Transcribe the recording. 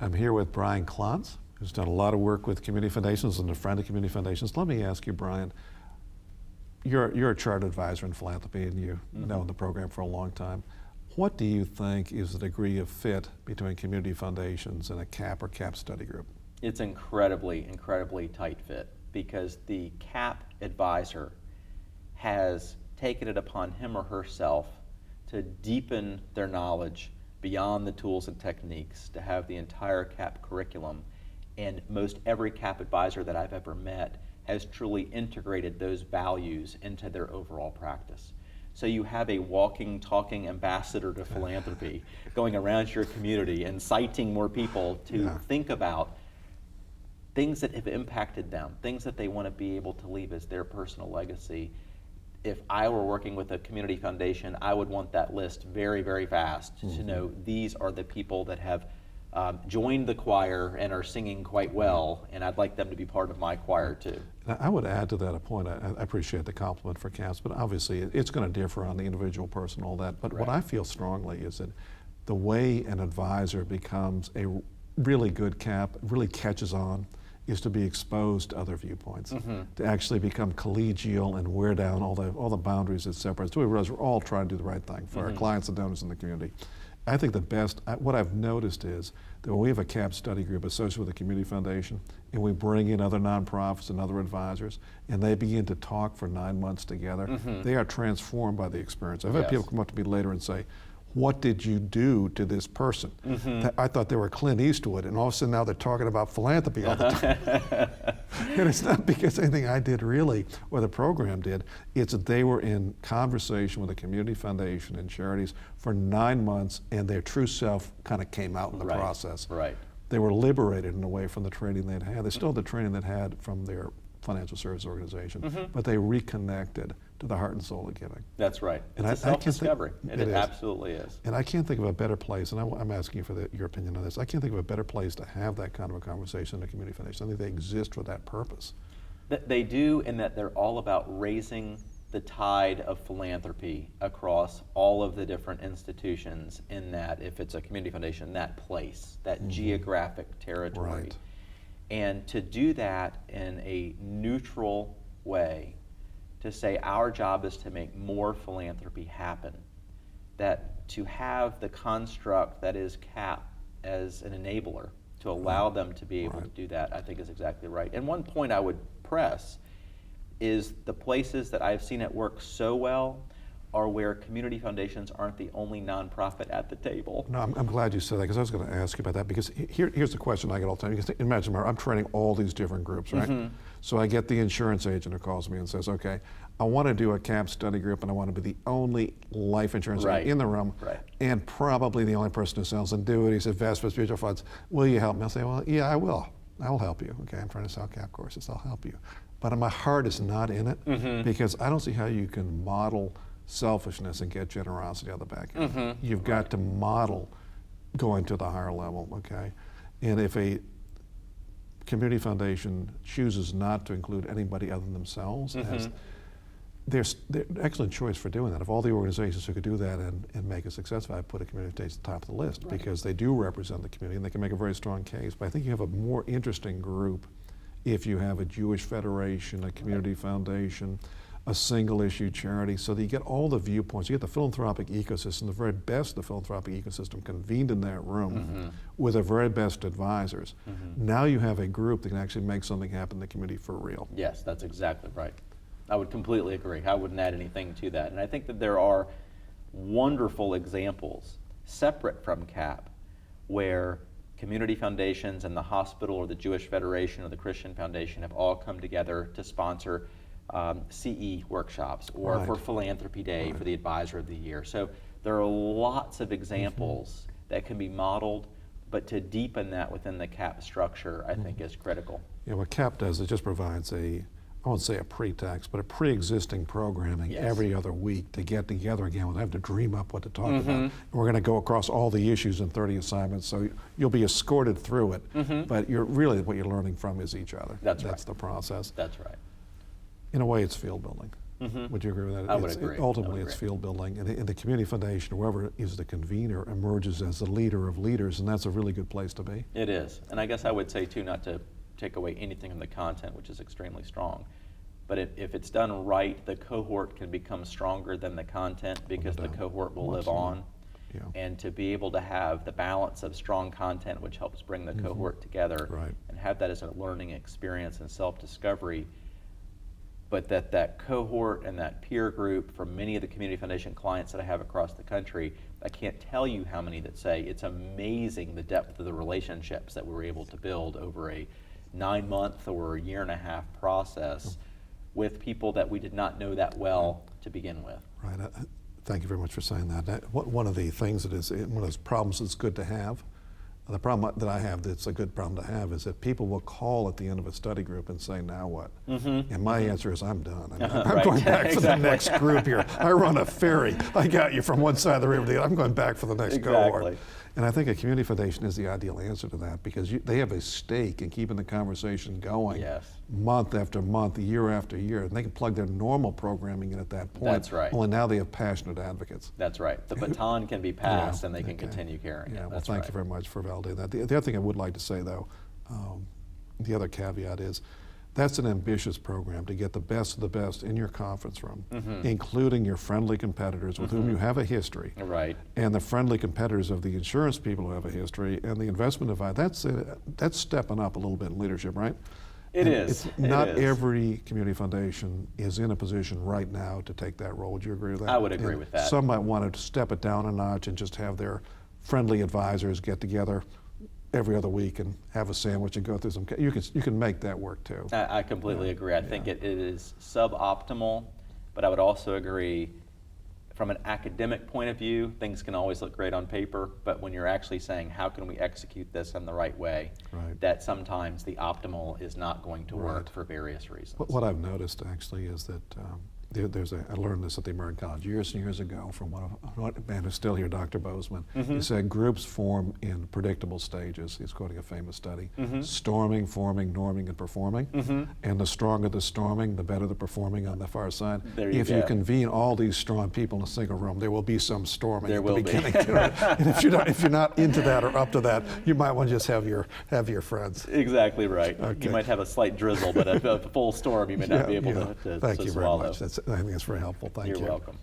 I'm here with Brian Klontz, who's done a lot of work with community foundations and a friend of community foundations. Let me ask you, Brian, you're a chartered advisor in philanthropy and you've known the program for a long time. What do you think is the degree of fit between community foundations and a CAP or CAP study group? It's incredibly, incredibly tight fit because the CAP advisor has taken it upon him or herself to deepen their knowledge beyond the tools and techniques, to have the entire CAP curriculum. And most every CAP advisor that I've ever met has truly integrated those values into their overall practice. So you have a walking, talking ambassador to philanthropy going around your community, inciting more people to think about things that have impacted them, things that they want to be able to leave as their personal legacy. If I were working with a community foundation, I would want that list very, very fast to know these are the people that have joined the choir and are singing quite well, and I'd like them to be part of my choir too. I would add to that a point. I appreciate the compliment for CAPS, but obviously it's going to differ on the individual person, all that. But what I feel strongly is that the way an advisor becomes a really good CAP, really catches on, is to be exposed to other viewpoints, to actually become collegial and wear down all the boundaries that separate us. So we realize we're all trying to do the right thing for our clients and donors in the community. I think the best, what I've noticed is that when we have a CAP study group associated with a community foundation, and we bring in other nonprofits and other advisors, and they begin to talk for 9 months together, they are transformed by the experience. I've had people come up to me later and say, what did you do to this person? I thought they were Clint Eastwood, and all of a sudden now they're talking about philanthropy all the time. And it's not because anything I did really, or the program did, it's that they were in conversation with a community foundation and charities for 9 months, and their true self kind of came out in the process. They were liberated in a way from the training they'd had. They still had the training they'd had from their financial service organization, but they reconnected to the heart and soul of giving. That's right. And it's a self-discovery. It absolutely is. And I can't think of a better place, and I'm asking you for your opinion on this, I can't think of a better place to have that kind of a conversation in a community foundation. I think they exist for that purpose. They do, in that they're all about raising the tide of philanthropy across all of the different institutions, in that, if it's a community foundation, that place, that geographic territory. And to do that in a neutral way, to say our job is to make more philanthropy happen, that to have the construct that is CAP as an enabler to allow them to be able to do that, I think is exactly right. And one point I would press is the places that I've seen it work so well are where community foundations aren't the only nonprofit at the table. No, I'm glad you said that, because I was going to ask you about that, because here's the question I get all the time. Because imagine, I'm training all these different groups, right? So I get the insurance agent who calls me and says, okay, I want to do a CAP study group, and I want to be the only life insurance agent in the room, and probably the only person who sells annuities, investments, mutual funds. Will you help me? I'll say, well, yeah, I will. I will help you. Okay, I'm trying to sell CAP courses. I'll help you. But my heart is not in it, because I don't see how you can model selfishness and get generosity on the back end. You've got to model going to the higher level, okay? And if a community foundation chooses not to include anybody other than themselves, there's an excellent choice for doing that. If all the organizations who could do that and make it successful, I'd put a community foundation at the top of the list, because they do represent the community and they can make a very strong case. But I think you have a more interesting group if you have a Jewish Federation, a community foundation, a single issue charity, so that you get all the viewpoints. You get the philanthropic ecosystem, the very best of the philanthropic ecosystem convened in that room with the very best advisors. Now you have a group that can actually make something happen in the community for real. Yes, that's exactly right. I would completely agree. I wouldn't add anything to that. And I think that there are wonderful examples separate from CAP where community foundations and the hospital or the Jewish Federation or the Christian Foundation have all come together to sponsor CE workshops, or for Philanthropy Day for the Advisor of the Year. So there are lots of examples that can be modeled, but to deepen that within the CAP structure, I think, is critical. Yeah, what CAP does, it just provides I won't say a pretext, but a pre-existing programming every other week to get together again without having to dream up what to talk about. And we're going to go across all the issues in 30 assignments, so you'll be escorted through it, but really what you're learning from is each other. That's the process. That's right. In a way, it's field building. Would you agree with that? I would agree. Ultimately, I would it's agree. field building, and the community foundation, whoever is the convener, emerges as the leader of leaders, and that's a really good place to be. It is. And I guess I would say, too, not to take away anything from the content, which is extremely strong, but if it's done right, the cohort can become stronger than the content because the doubt. cohort will live Absolutely. on. Yeah. And to be able to have the balance of strong content, which helps bring the cohort together, Right. and have that as a learning experience and self-discovery, but that cohort and that peer group from many of the Community Foundation clients that I have across the country, I can't tell you how many that say it's amazing the depth of the relationships that we were able to build over a 9-month or a 1.5-year process with people that we did not know that well to begin with. Right. Thank you very much for saying that. One of the things that is one of those problems that's good to have, the problem that I have that's a good problem to have is that people will call at the end of a study group and say, now what? And my answer is, I'm done. I'm Right. going back for the Exactly. next group here. I run a ferry. I got you from one side of the river to the other. I'm going back for the next cohort. Exactly. And I think a community foundation is the ideal answer to that because they have a stake in keeping the conversation going Yes. month after month, year after year. And they can plug their normal programming in at that point. That's right. Only now they have passionate advocates. That's right. The baton can be passed Yeah, and they can okay. continue carrying Yeah, it. well, That's thank right. you very much for validating that. The other thing I would like to say, though, the other caveat is that's an ambitious program to get the best of the best in your conference room, including your friendly competitors with whom you have a history, Right. and the friendly competitors of the insurance people who have a history, and the investment advisor. That's stepping up a little bit in leadership, right? It And is. It's It not is. every community foundation is in a position right now to take that role. Would you agree with that? I would agree And with that. Some might want to step it down a notch and just have their friendly advisors get together every other week and have a sandwich and go through some. You can make that work too. I completely agree. I think it is suboptimal, but I would also agree from an academic point of view, things can always look great on paper, but when you're actually saying, how can we execute this in the right way, Right. that sometimes the optimal is not going to work Right. for various reasons. What I've noticed actually is that I learned this at the American College years and years ago from one man who's still here, Dr. Bozeman. He said groups form in predictable stages. He's quoting a famous study: storming, forming, norming, and performing. And the stronger the storming, the better the performing on the far side. There you If go. you convene all these strong people in a single room, there will be some storming There at will the be. beginning. And if you're not into that or up to that, you might want to just have your friends. Exactly right. Okay. You might have a slight drizzle, but a full storm you may not be able to Thank you very swallow. much. I think that's very helpful. Thank You're you. welcome.